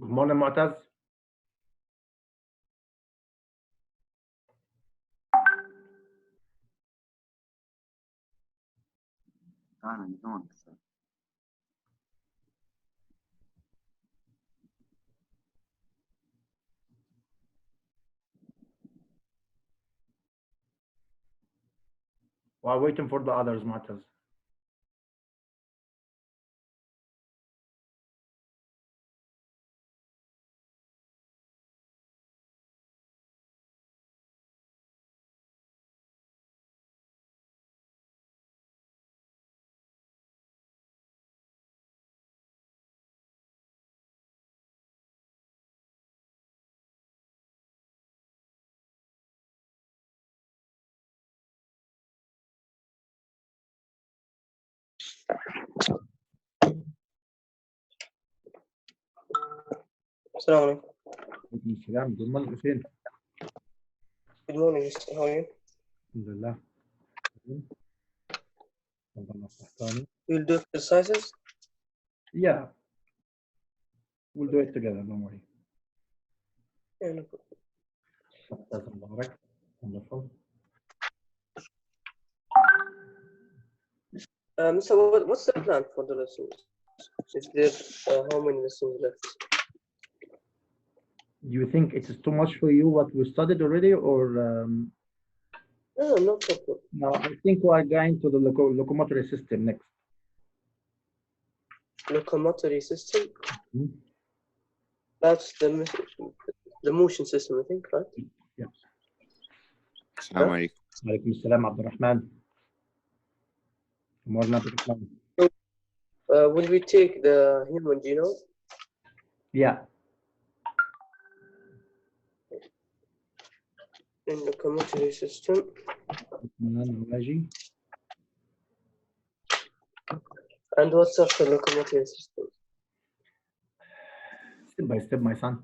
Good morning, معتز. While waiting for the others, معتز. السلام عليكم. عليكم السلام. Good morning, فين؟ Good morning, Mr. How are you? الحمد لله. You'll do exercises? Yeah. We'll do it together, don't worry. Yeah, no problem. That's مبارك. Wonderful. Mr. What's the plan for the lessons? Is there how many lessons left? Do you think it is too much for you what we studied already, or No problem. no? I think we are going to the locomotory system next. Locomotory system? Hmm? That's the motion system, I think, right? Yeah. السلام عليكم. عليكم السلام عبد الرحمن. Good morning, عبد الرحمن. Will we take the human genome? Yeah. In locomotory system. And what's after locomotory system? Step by step, my son.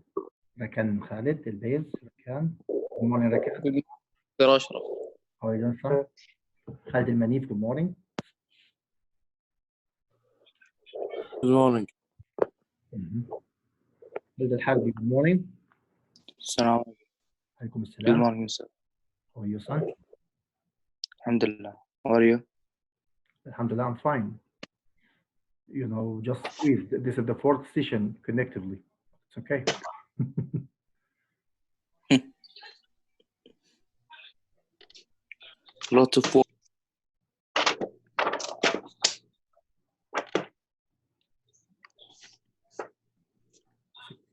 Rakan Khalid, البيز. Rakan. Good morning, Rakan. دكتور أشرف. How are you doing, son? Khalid Al-Manif, good morning. Good morning. Khalid Al-Harbi, good morning. السلام عليكم. عليكم Good السلام. morning, sir. How are you, son? الحمد لله. How are you? Alhamdulillah, I'm fine. You know, just please, this is the fourth session connectively. It's okay. Lot of work.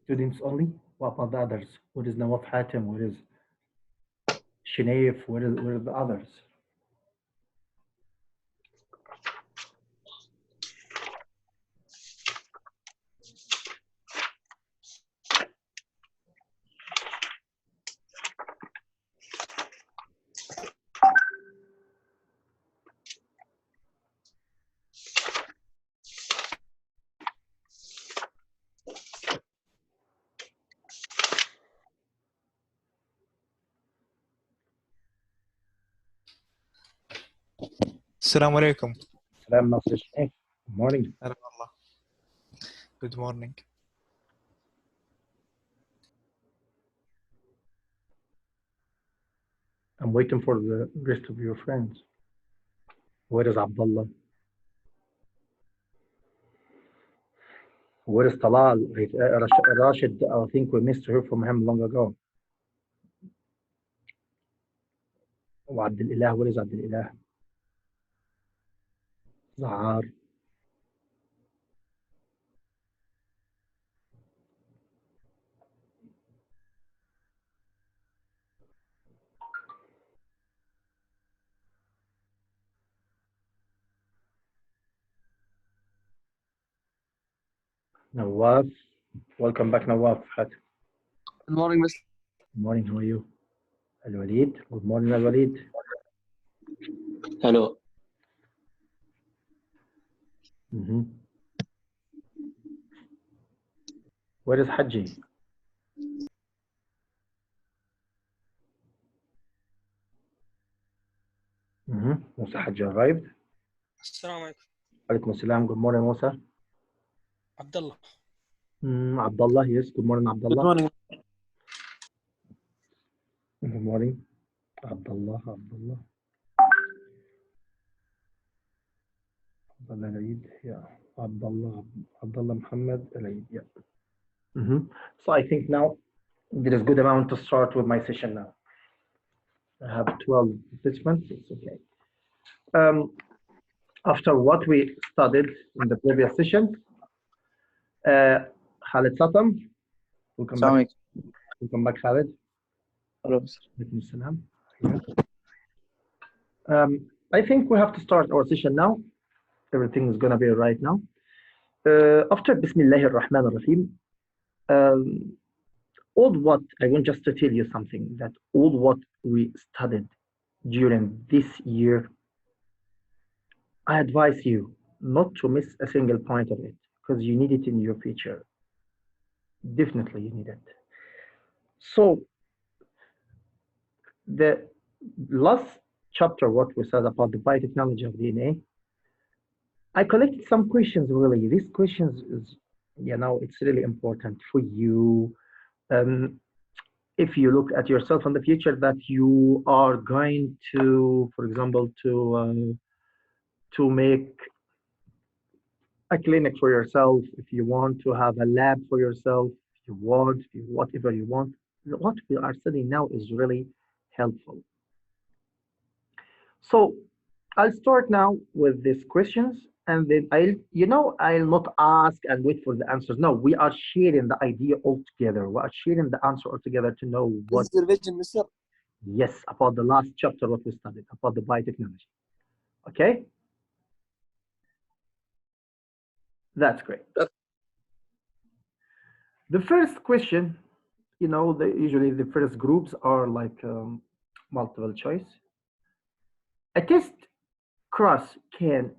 Students only? What about the others? What is Nawaf Hatem? What is Shinayef? Where are the others? السلام عليكم. Salam Nasir Shinayef. Good morning. هلا والله. Good morning. I'm waiting for the rest of your friends. Where is Abdullah? Where is Talal? Rashid, I think we missed her from him long ago. وعبد الإله, where is عبد الإله? Zahar. Nawaf. Welcome back, Nawaf. Good morning, Mr. Good morning, how are you? Al-Walid. Good morning, Al-Walid. Hello. Where is Haji? Musa Haji arrived. السلام عليكم. Alaikum assalam. Good morning, Musa. عبد الله. Abdullah, yes. Good morning, Good Abdullah. morning. Good morning, Abdullah. Abdullah Eid, yeah. Abdullah Muhammad Eid, yeah. So I think now there is good amount to start with my session now. I have 12 participants. It's okay. Um, After what we studied in the previous session, uh, Khalid Satam, welcome back. Assalamu Welcome back, Khalid. alaikum. Alaikum salam. Yeah. I think we have to start our session now. Everything is gonna be right now. After Bismillahir Rahmanir Rahim, um, all what I want just to tell you something that all what we studied during this year, I advise you not to miss a single point of it because you need it in your future. Definitely, you need it. So the last chapter, what we said about the biotechnology of DNA, I collected some questions really. These questions is, it's really important for you. Um, if you look at yourself in the future that you are going to, for example, to make a clinic for yourself, if you want to have a lab for yourself, if you want, if you, whatever you want, what we are studying now is really helpful. So I'll start now with these questions and then I'll not ask and wait for the answers. No, we are sharing the idea all together. We are sharing the answer all together to know This what, is the revision, Mister. yes, about the last chapter, what we studied, about the biotechnology. Okay? That's great. The first question, usually the first groups are like multiple choice. A test cross can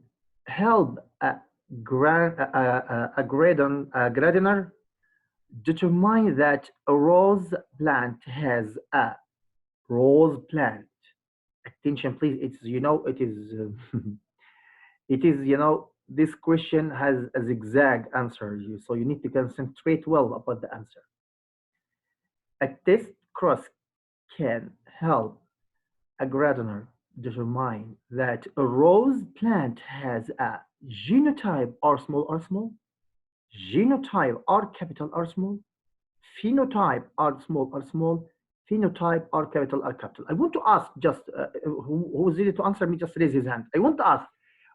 help a gardener determine that a rose plant has a rose plant. Attention, please. It's it is it is this question has a zigzag answer, so you need to concentrate well about the answer. A test cross can help a gardener determine that a rose plant has a genotype R small, genotype R capital R small, phenotype R small, phenotype R capital R capital. I want to ask just who is ready to answer me, just raise his hand. I want to ask,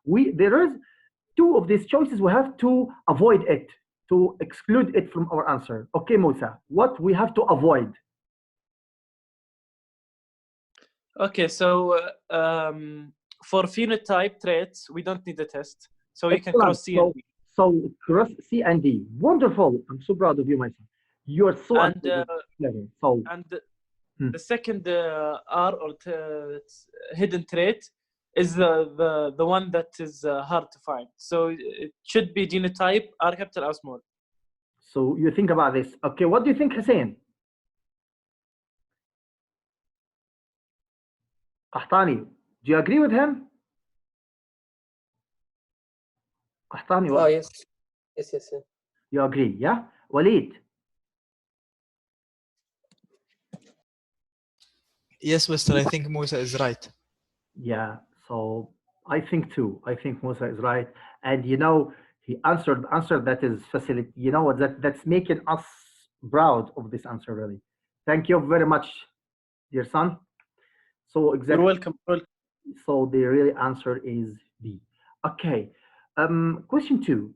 there is two of these choices, we have to avoid it, to exclude it from our answer. Okay, Musa, what we have to avoid? Okay, so for phenotype traits, we don't need a test. So you can cross C and D. So cross C and D. Wonderful. I'm so proud of you, my son. You are so clever. So the second R or hidden trait is the one that is hard to find. So it should be genotype R capital R small. So you think about this. Okay, what do you think, Hussein? Qahtani, do you agree with him? Qahtani, Oh, yes. Yes. You agree, yeah? Walid? Yes, Mister. I think Musa is right. Yeah, so I think too. I think Musa is right. And he answered the answer that is facility. That's making us proud of this answer, really. Thank you very much, dear son. So exactly. You're welcome. So the real answer is B. Okay. Question 2.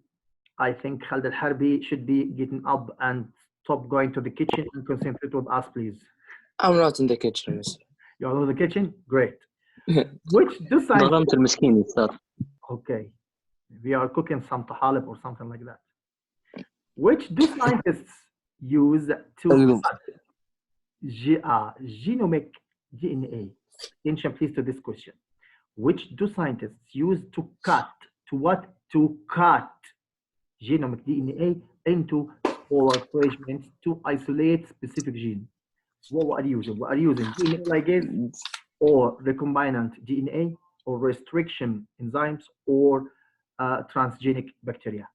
I think Khalid Al-Harbi should be getting up and stop going to the kitchen and concentrate with us, please. I'm not in the kitchen, Mister. You're not in the kitchen? Great. Which do scientists... Okay. We are cooking some tahalib or something like that. Which do scientists use to genomic DNA? Attention, please, to this question. Which do scientists use to cut, to cut genomic DNA into smaller fragments to isolate specific gene? What are you using? We are using DNA ligase or recombinant DNA or restriction enzymes or transgenic bacteria.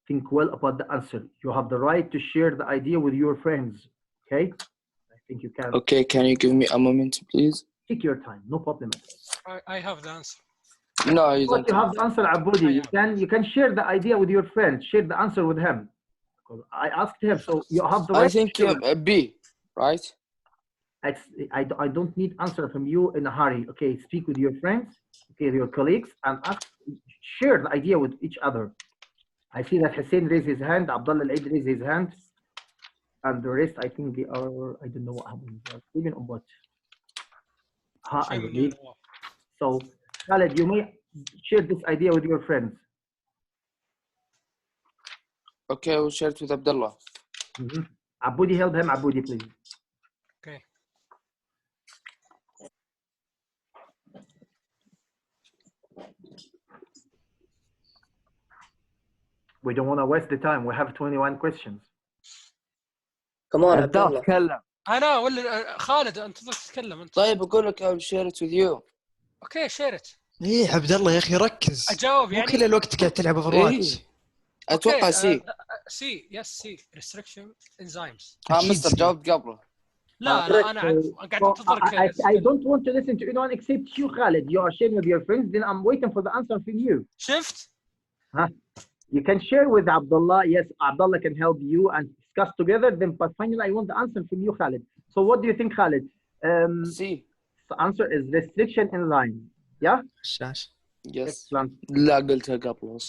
think well about the answer. You have the right to share the idea with your friends. Okay? I think you can Okay, can you give me a moment, please? take your time. No problem. I have the answer. No, you But don't you have have. the answer, Abudi. You can share the idea with your friend. Share the answer with him. Because I asked him, so you have the right. I think to share. B, right? I don't need answer from you in a hurry. Okay, speak with your friends, okay, your colleagues, and share the idea with each other. I see that Hussein raised his hand, Abdullah Al-Eid raised his hand, and the rest, I think they are, I don't know what happened. They are sleeping on what? I believe. So, Khaled, you may share this idea with your friends. Okay, we'll share it with Abdullah. Abudi, help him. Abudi, please. Okay. We don't want to waste the time. We have 21 questions. Come on, Abdullah. تكلم. انا ولا خالد انت تتكلم انت. طيب أقول لك I'll share it with you. اوكي شيرت. ايه عبد الله يا اخي ركز. اجاوب مو يعني. كل الوقت قاعد تلعب اوفر واتش. أتوقع سي. سي يس سي restriction enzymes. مستر جاوبت قبله. لا انا قاعد انتظرك. I don't want to listen to anyone except you, Khalid. You are sharing with your friends, then I'm waiting for the answer from you. شفت؟ You can share with Abdullah. Yes, Abdullah can help you and discuss together. Then, but finally, I want the answer from you, Khalid. So, what do you think, Khalid? C. The answer is restriction enzyme. Yeah. الشاشه. Yes. Excellent. لا قلتها قبل.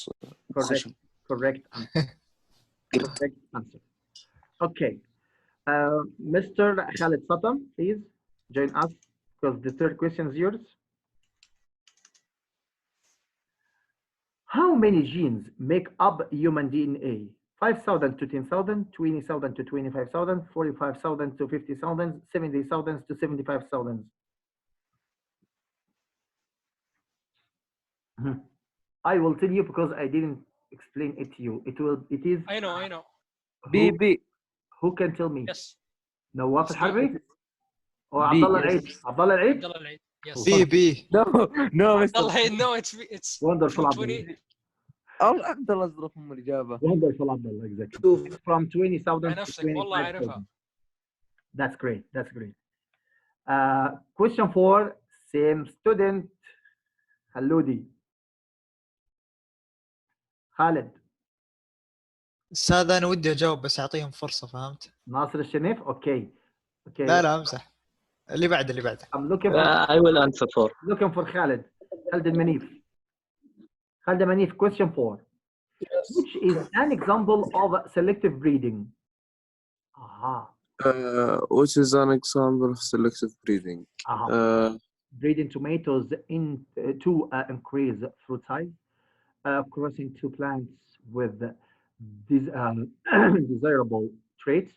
Correct answer. Correct answer. Okay. Mr. Khalid Satam, please join us because the third question is yours. How many genes make up human DNA? 5,000 to 10,000, 20,000 to 25,000, 45,000 to 50,000, 70,000 to 75,000. I will tell you because I didn't explain it to you. It is. I know. B. Who can tell me? Yes. نواف الحربي or B, Abdullah yes. Al-Eid? Abdullah Al-Eid? عبد الله العيد. Yes. بي. No, عبد مستر. الله no it's Wonderful, from Abdullah. 20. عبد الله اصرف ام الاجابه. Wonderful, Abdullah. Exactly. It's from 20,000 to نفسك والله اعرفها. 25,000. That's great. That's great. Question 4, same student. Haludi. Khalid. استاذ انا ودي اجاوب بس اعطيهم فرصه فهمت؟ ناصر الشنيف. Okay. لا امزح. اللي بعده. I'm looking for. I will answer for. Looking for Khalid. Khalid Al-Manif. Khalid Al-Manif. Question 4. Which is an example of selective breeding? Which is an example of selective breeding? Breeding tomatoes to increase fruit size, crossing two plants with desirable traits,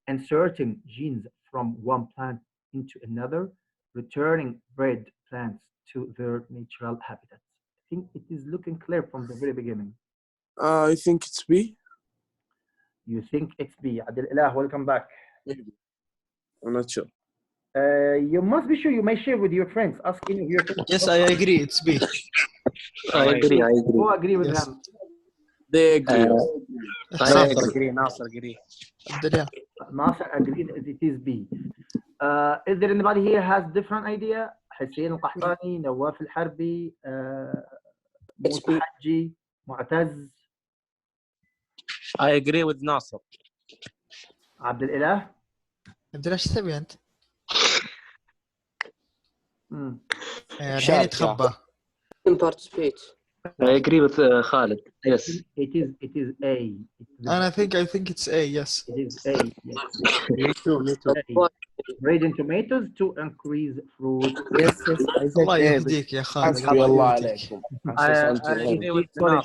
inserting genes from one plant into another, returning bred plants to their natural habitats. I think it is looking clear from the very beginning. I think it's B. You think it's B. Adil Ilah, welcome back. Maybe. I'm not sure. You must be sure. You may share with your friends. Ask any of your friends. Yes, I agree. It's B. I agree. Who agree with Yes. him? They agree. ناصر agree. عبد الله. Nasser agreed it is B. Is there anybody here has different idea? Hussein Al-Qahtani, Nawaf Al-Harbi, Musa Haji, Mu'taz, I agree with Nasser. عبد الإله. عبد الله ايش تبي انت؟ الحين شارك يتخبى. Participate. I agree with Khalid. Yes. It is A. I think it's A. Yes. It is A. Yes. Me too. Breeding tomatoes to increase fruit. Yes. I said الله A. يهديك يا خالد. حسبي الله يهديك. عليكم.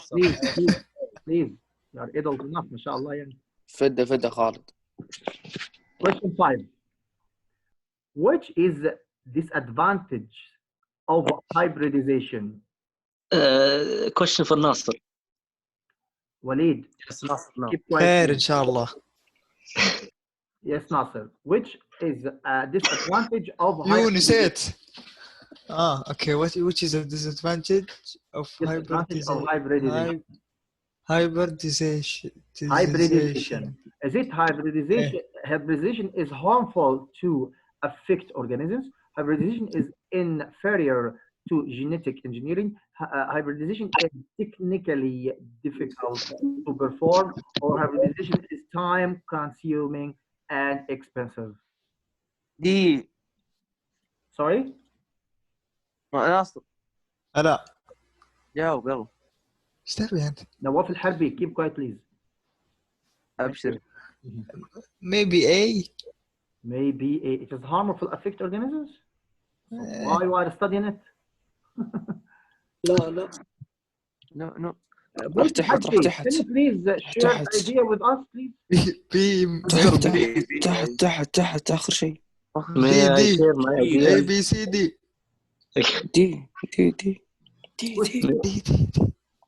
Please. You are adult enough, ما شاء الله يعني. فدة خالد. Question 5. Which is the disadvantage of hybridization? Question for Nasser. Walid. Yes, Nasser. No. Keep quiet. خير إن شاء الله. Yes, Nasser. Which is a disadvantage of يو نسيت. Okay. Which is a disadvantage of hybridization? hybridization. Hybridization. Is it hybridization? Hybridization is harmful to affect organisms. Hybridization is inferior to genetic engineering. Hybridization is technically difficult to perform, or hybridization is time consuming and expensive. دي Sorry? ناصر لا جاوب يلا ايش تبي انت؟ نواف الحربي, keep quiet please. ابشر. Maybe A. Maybe it is harmful affect organisms. So why you are studying it? لا لا نو Both تحت Harbi, تحت can you please share تحت. idea with us, please? B. تحت آخر شيء. May I D. share my A ideas? B C D. دي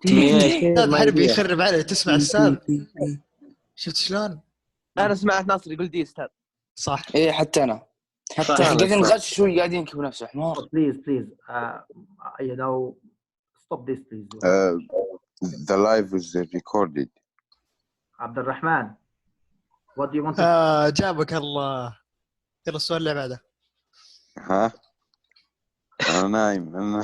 May I share استاذ my حربي idea? يخرب عليه. تسمع الاستاذ؟ شفت شلون؟ انا سمعت ناصر يقول دي استاذ. صح. ايه حتى انا حتى احنا أنا قاعدين صح. نغش شوي قاعدين نكب نفسه حمار. So please, you know, stop this, please. The live is recorded. Abdul Rahman, what do you want to جابك الله. يلا السؤال اللي بعده. ها أنا نايم أنا.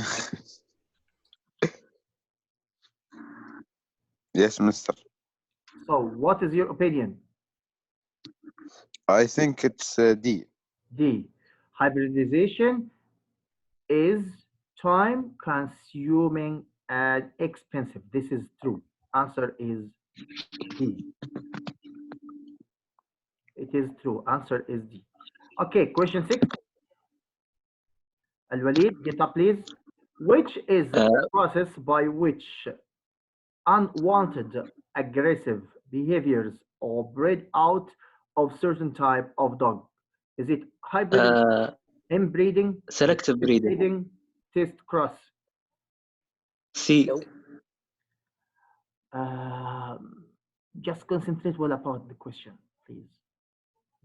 Yes, mister. So, what is your opinion? I think it's D. D. Hybridization is time consuming and expensive. This is true. Answer is D. It is true. Answer is D. Okay, question 6. Al-Walid, get up please. Which is the process by which unwanted aggressive behaviors are bred out of certain type of dog? Is it hybrid, inbreeding, Selective breeding. test cross? C. Just concentrate well about the question, please.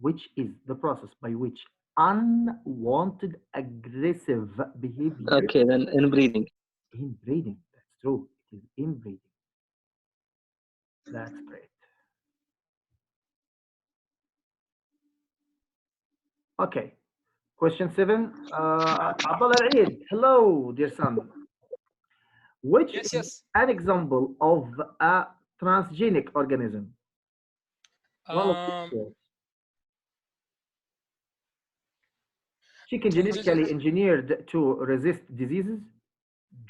Which is the process by which unwanted aggressive behavior? Okay, then inbreeding. Inbreeding. That's true. It is inbreeding. That's great. Okay. Question 7. Abdullah Eid. Hello, dear son. Which Yes, is yes. an example of a transgenic organism? One of these. Chicken genetically engineered to resist diseases.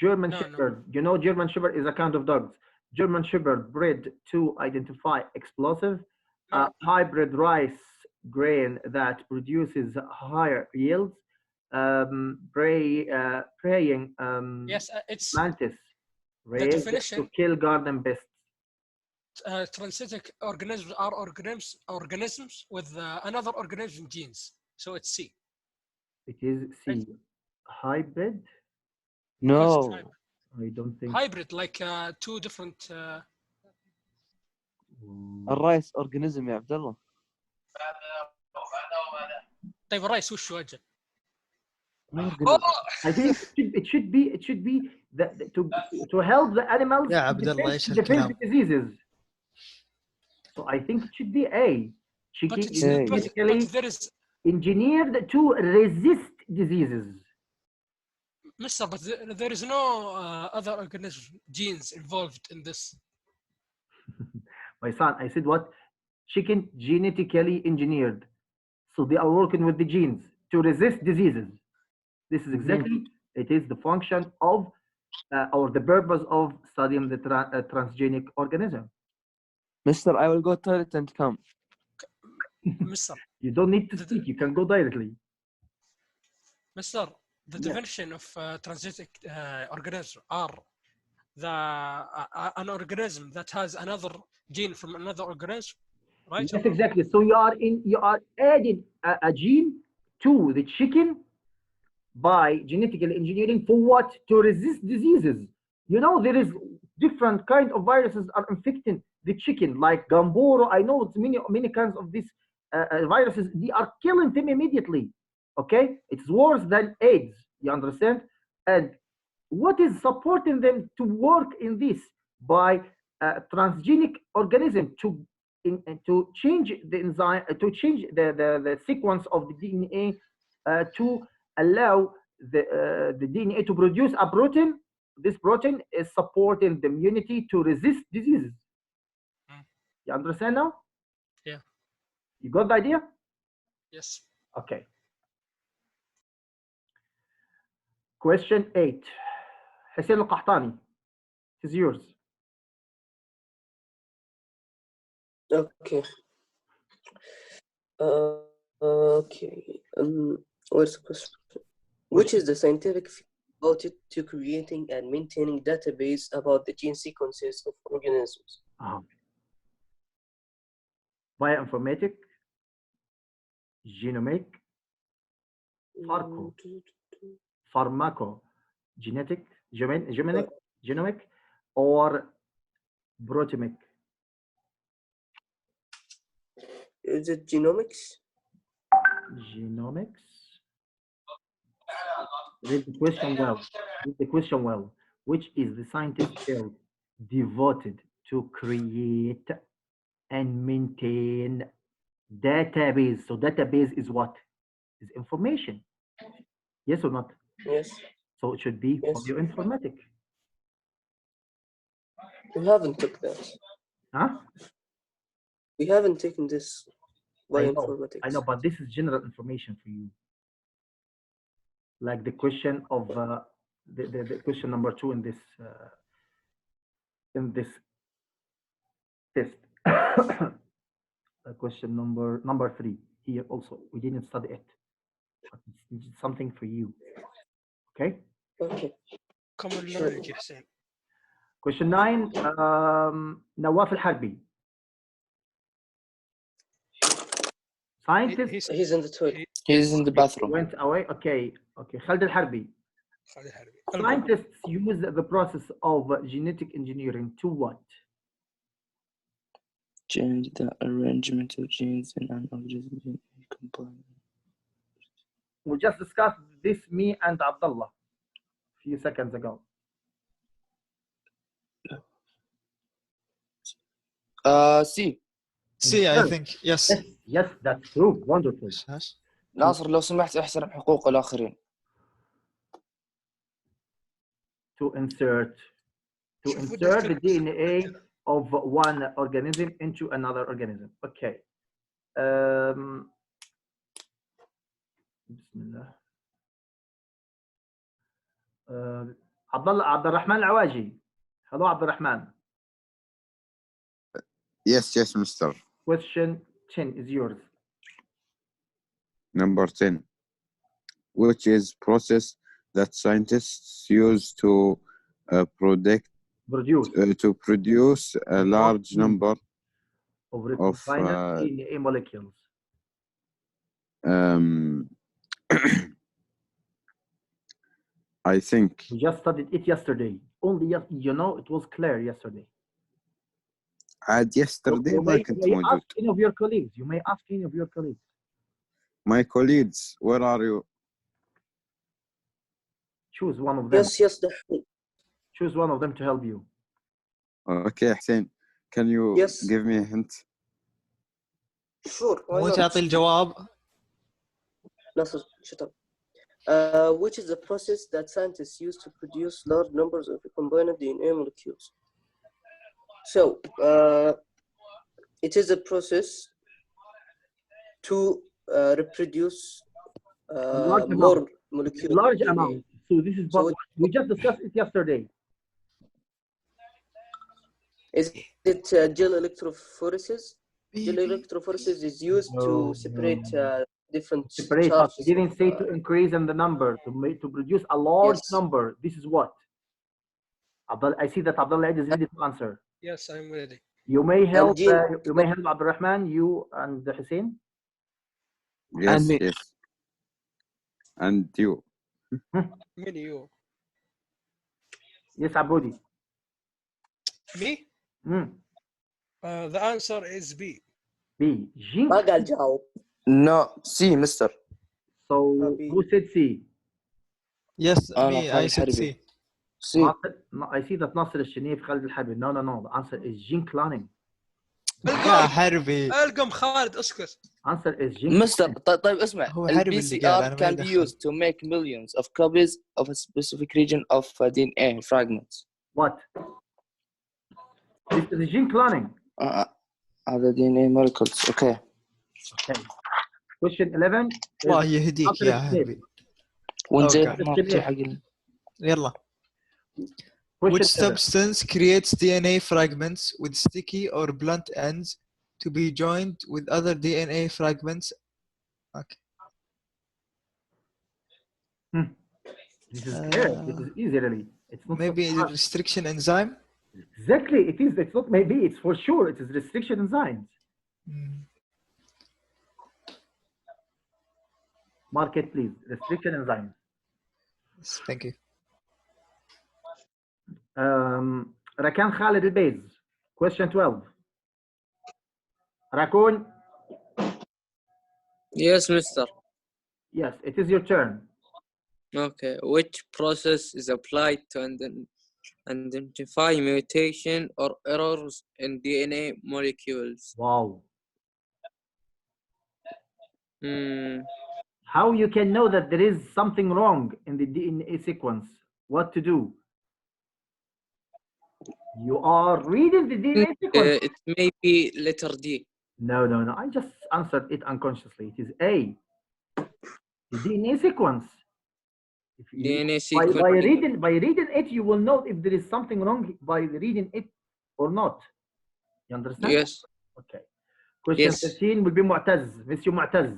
German Shepherd. You know German Shepherd is a kind of dogs. German Shepherd bred to identify explosive. Hybrid rice grain that produces higher yields. Praying Yes, it's mantis the raised definition. to kill garden pests. Transgenic organisms are organisms with another organism genes. So it's C. It is C. Hybrid? No. I don't think. Hybrid, like two different. الرايس اورجانيزم يا عبد الله. طيب الرايس وش اجل؟ I think it should be to help the animals يا عبد الله ايش defend الكلام؟ diseases. So I think it should be A. Chicken is genetically engineered to resist diseases. Mister, but there is no other organism genes involved in this. My son, I said what? Chicken genetically engineered. So they are working with the genes to resist diseases. This is exactly, it is the function of, or the purpose of studying the transgenic organism. Mister, I will go toilet and come. Mister. You don't need to speak, you can go directly. Mister, the definition of transgenic organism are an organism that has another gene from another organism, right? Yes, exactly. So you are adding a gene to the chicken by genetically engineering for what? To resist diseases. You know, there is different kind of viruses are infecting the chicken, like Gamboro. I know it's many kinds of these viruses. They are killing them immediately. Okay, it's worse than AIDS. You understand? And what is supporting them to work in this? By transgenic organism to change the enzyme, to change the sequence of the DNA to allow the DNA to produce a protein. This protein is supporting the immunity to resist diseases. You understand now? Yeah. You got the idea? Yes. Okay. Question 8. حسين القحطاني. It is yours. Okay. Okay. Where's the question? Which is the scientific field devoted to creating and maintaining database about the gene sequences of organisms? Bioinformatic, genomic, pharmacogenetic, genomic, or proteomic? Is it genomics? Genomics. Read the question well. Read the question well. Which is the scientist field devoted to create and maintain database? So database is what? Is information. Yes or not? Yes. So it should be Yes. bioinformatic. We haven't took that. Huh? We haven't taken this I bioinformatics. know, but this is general information for you. Like the question of the question number 2 in this test. Question number 3 here also. We didn't study it, but it's something for you. Okay. Okay. Common knowledge, Hussein. Question 9. نواف الحربي. Scientist. He's in the toilet. He's in the bathroom. Went away. Okay. خالد الحربي. Scientists use the process of genetic engineering to what? Change the arrangement of genes in an organism in compliance. We just discussed this, me and Abdullah, a few seconds ago. C. C, I think. Yes. Yes, that's true. Wonderful. ناصر لو سمحت احترم حقوق الآخرين. To insert the DNA of one organism into another organism. Okay. Bismillah. عبد الرحمن العواجي. Hello, عبد الرحمن. Yes, mister. Question 10 is yours. Number 10. Which is process that scientists use to produce a large number of recombinant DNA molecules. I think we just studied it yesterday. Only it was clear yesterday. Yesterday you may ask any of your colleagues. You may ask any of your colleagues. My colleagues, where are you? Choose one of them. Yes. Choose one of them to help you. Okay, Hussein, can you give me a hint? Sure. مو تعطي الجواب. Nasser, shut up. Which is the process that scientists use to produce large numbers of recombinant DNA molecules? So, it is a process to reproduce more molecules. Large amount. So this is what we just discussed it yesterday. Is it gel electrophoresis? Gel electrophoresis is used to separate different charges. You didn't say to increase in the number, to produce a large number. This is what? I see that Abdullah is ready to answer. Yes, I'm ready. You may help. You may help Abdurrahman, you and Hussein. Yes, yes. And you. Me, you. Yes, Aboudi. Me? The answer is B. B. Gene. No, C, mister. So who said C? Yes, me. I said C. C. I see that Nasser الشنيف خالد الحربي. No. The answer is gene cloning. يا حربي القم خالد اسكت. Answer is gene مستر cloning. طيب اسمع هو ال حربي اللي قال، PCR أنا مالي can be دخل. used to make millions of copies of a specific region of DNA fragments. What? This is gene cloning. هذا DNA molecules. Okay. Okay. Question 11. الله يهديك يا حربي. ونزيد أوكي. ما في حق يلا. Question Which 7. substance creates DNA fragments with sticky or blunt ends to be joined with other DNA fragments? Okay. This is clear. This is easy, really. It's not Maybe so the hard. restriction enzyme. Exactly. It is. It's not maybe. It's for sure. It is restriction enzymes. Mark it, please. Restriction enzymes. Yes, thank you. Rakan Khalid al-Bayz. Question 12. Rakun. Yes, mister. Yes, it is your turn. Okay. Which process is applied to identify mutation or errors in DNA molecules? Wow. How you can know that there is something wrong in the DNA sequence? What to do? You are reading the DNA sequence. It may be letter D. No. I just answered it unconsciously. It is A. The DNA sequence. If you, DNA sequence. by reading it, you will know if there is something wrong by reading it or not. You understand? Yes. Okay. Question 13 will be Mu'taz. Monsieur Mu'taz.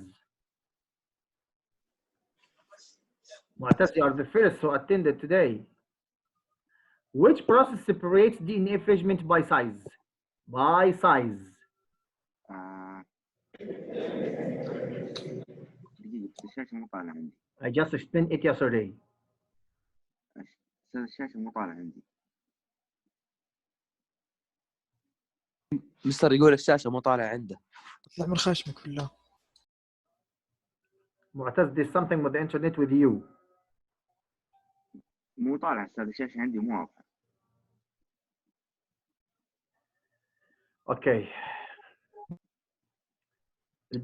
Mu'taz, you are the first who attended today. Which process separates DNA fragment by size? By size. الشاشة مو طالع عندي. I just explained it yesterday. الشاشة مو طالع عندي. مستر يقول الشاشة مو طالع عنده. اطلع من خشمك بالله. Mu'taz, there's something with the internet with you. مو طالع أستاذ الشاشة عندي مو واضحة. Okay.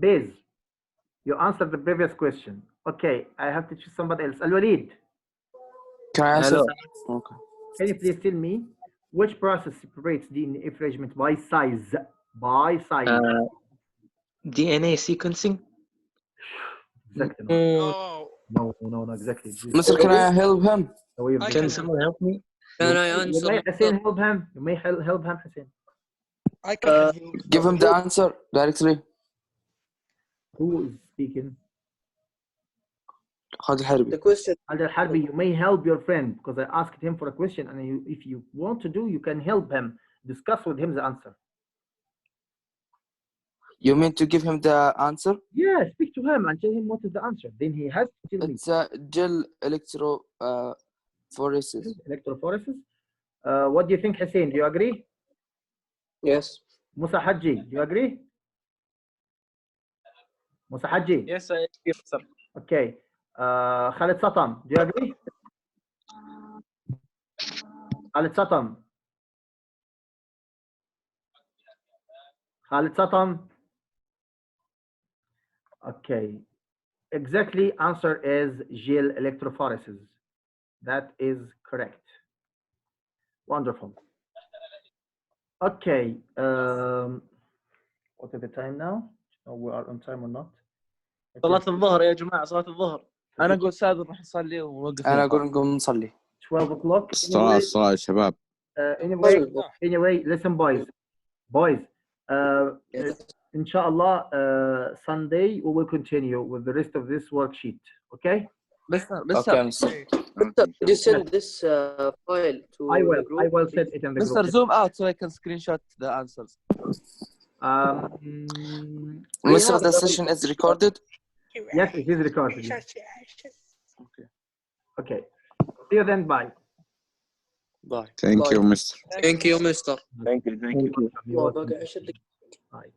Biz, you answered the previous question. Okay, I have to choose somebody else. Al-Walid. Can I answer? Okay. Can you please tell me which process separates DNA fragment by size? By size. DNA sequencing. Exactly. Oh. No, exactly. Mr. Can I help him? Can someone help me? Can I answer? You may Hussein help him. You may help him, Hussein. I can help you. Give him the answer directly. Who is speaking? خالد الحربي. The question. Khalid al-Harbi, you may help your friend because I asked him for a question, and if you want to do, you can help him. Discuss with him the answer. You mean to give him the answer? Yeah, speak to him and tell him what is the answer. Then he has to tell me. It's a gel electrophoresis. Electrophoresis. What do you think, Hussein? Do you agree? Yes. Musa Haji, do you agree? Musa Haji. Yes, I agree, sir. Okay. Khalid Satam, do you agree? Khalid Satam. Khalid Satam. Okay. Exactly, answer is gel electrophoresis. That is correct. Wonderful. Okay. What is the time now? Oh, we are on time or not? صلاة الظهر يا جماعة، صلاة الظهر. أنا أقول سادة نروح نصلي ونوقف. أنا أقول نقوم نصلي. 12 o'clock. الصلاة شباب. Anyway, listen, boys. Inshallah, Sunday we will continue with the rest of this worksheet. Okay? Okay. Did you send this file to the group? I will send it in the group. Mr. Zoom out so I can screenshot the answers. Mr. The session is recorded? Yes, it is recorded. Yes. Okay. See you then. Bye. Thank you, Mr. Thank you, mister. Thank you. You're welcome. Bye.